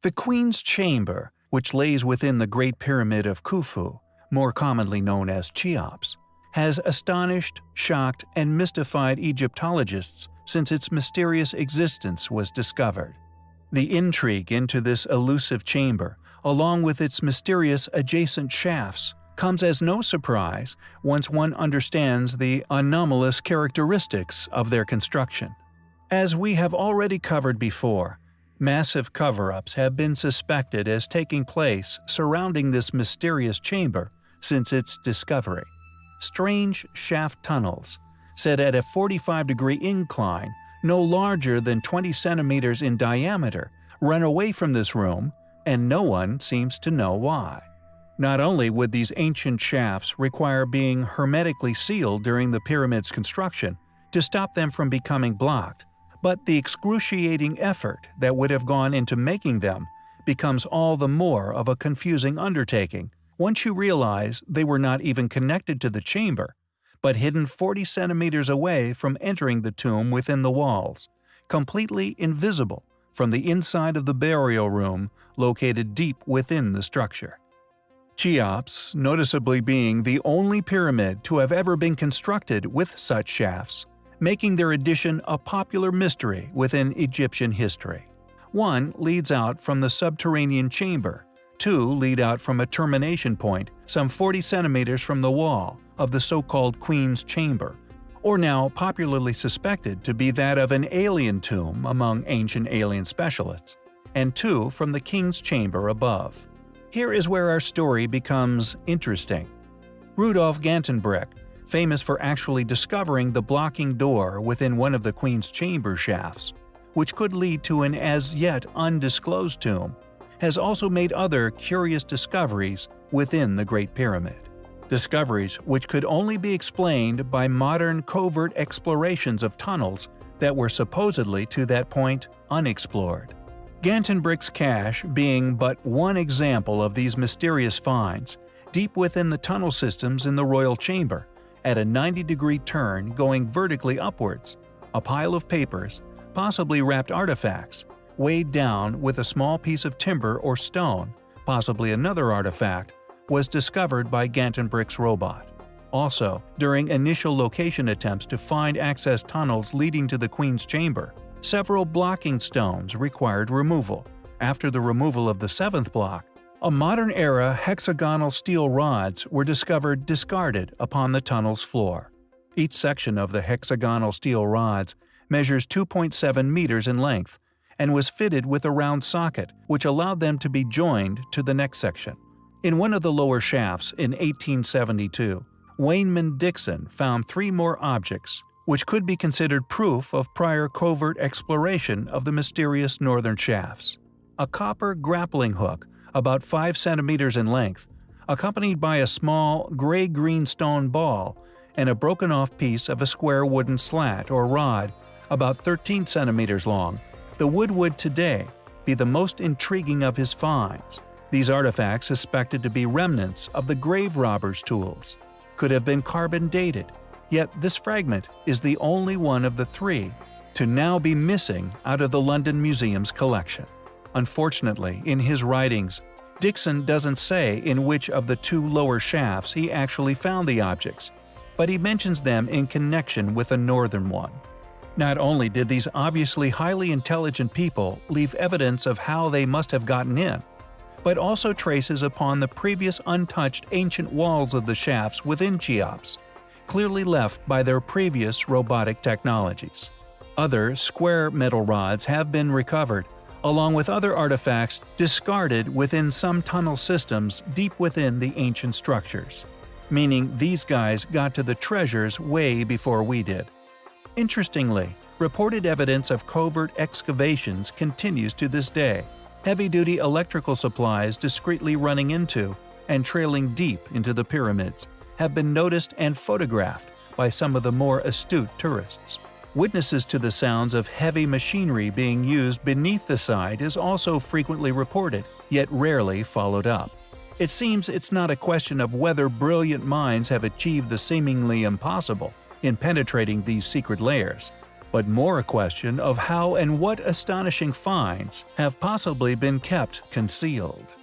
The Queen's Chamber, which lays within the Great Pyramid of Khufu, more commonly known as Cheops, has astonished, shocked, and mystified Egyptologists since its mysterious existence was discovered. The intrigue into this elusive chamber, along with its mysterious adjacent shafts, comes as no surprise once one understands the anomalous characteristics of their construction. As we have already covered before, massive cover-ups have been suspected as taking place surrounding this mysterious chamber since its discovery. Strange shaft tunnels, set at a 45-degree incline, no larger than 20 centimeters in diameter, run away from this room, and no one seems to know why. Not only would these ancient shafts require being hermetically sealed during the pyramid's construction to stop them from becoming blocked, but the excruciating effort that would have gone into making them becomes all the more of a confusing undertaking once you realize they were not even connected to the chamber, but hidden 40 centimeters away from entering the tomb within the walls, completely invisible from the inside of the burial room located deep within the structure. Cheops, noticeably being the only pyramid to have ever been constructed with such shafts, making their addition a popular mystery within Egyptian history. One leads out from the subterranean chamber, two lead out from a termination point some 40 centimeters from the wall of the so-called Queen's Chamber, or now popularly suspected to be that of an alien tomb among ancient alien specialists, and two from the King's Chamber above. Here is where our story becomes interesting. Rudolf Gantenbrink, famous for actually discovering the blocking door within one of the Queen's Chamber shafts, which could lead to an as-yet undisclosed tomb, has also made other curious discoveries within the Great Pyramid. Discoveries which could only be explained by modern covert explorations of tunnels that were supposedly to that point unexplored. Gantenbrink's cache being but one example of these mysterious finds, deep within the tunnel systems in the royal chamber, at a 90-degree turn going vertically upwards, a pile of papers, possibly wrapped artifacts, weighed down with a small piece of timber or stone, possibly another artifact, was discovered by Gantenbrink's robot. Also, during initial location attempts to find access tunnels leading to the Queen's Chamber, several blocking stones required removal. After the removal of the seventh block, a modern-era hexagonal steel rods were discovered discarded upon the tunnel's floor. Each section of the hexagonal steel rods measures 2.7 meters in length and was fitted with a round socket which allowed them to be joined to the next section. In one of the lower shafts in 1872, Wayneman Dixon found three more objects which could be considered proof of prior covert exploration of the mysterious northern shafts. A copper grappling hook about 5 centimeters in length, accompanied by a small gray-green stone ball and a broken-off piece of a square wooden slat or rod about 13 centimeters long, the wood would today be the most intriguing of his finds. These artifacts, suspected to be remnants of the grave robber's tools, could have been carbon-dated, yet this fragment is the only one of the three to now be missing out of the London Museum's collection. Unfortunately, in his writings, Dixon doesn't say in which of the two lower shafts he actually found the objects, but he mentions them in connection with a northern one. Not only did these obviously highly intelligent people leave evidence of how they must have gotten in, but also traces upon the previous untouched ancient walls of the shafts within Cheops, clearly left by their previous robotic technologies. Other square metal rods have been recovered, along with other artifacts discarded within some tunnel systems deep within the ancient structures, meaning these guys got to the treasures way before we did. Interestingly, reported evidence of covert excavations continues to this day, heavy-duty electrical supplies discreetly running into and trailing deep into the pyramids have been noticed and photographed by some of the more astute tourists. Witnesses to the sounds of heavy machinery being used beneath the site is also frequently reported, yet rarely followed up. It seems it's not a question of whether brilliant minds have achieved the seemingly impossible in penetrating these secret layers, but more a question of how and what astonishing finds have possibly been kept concealed.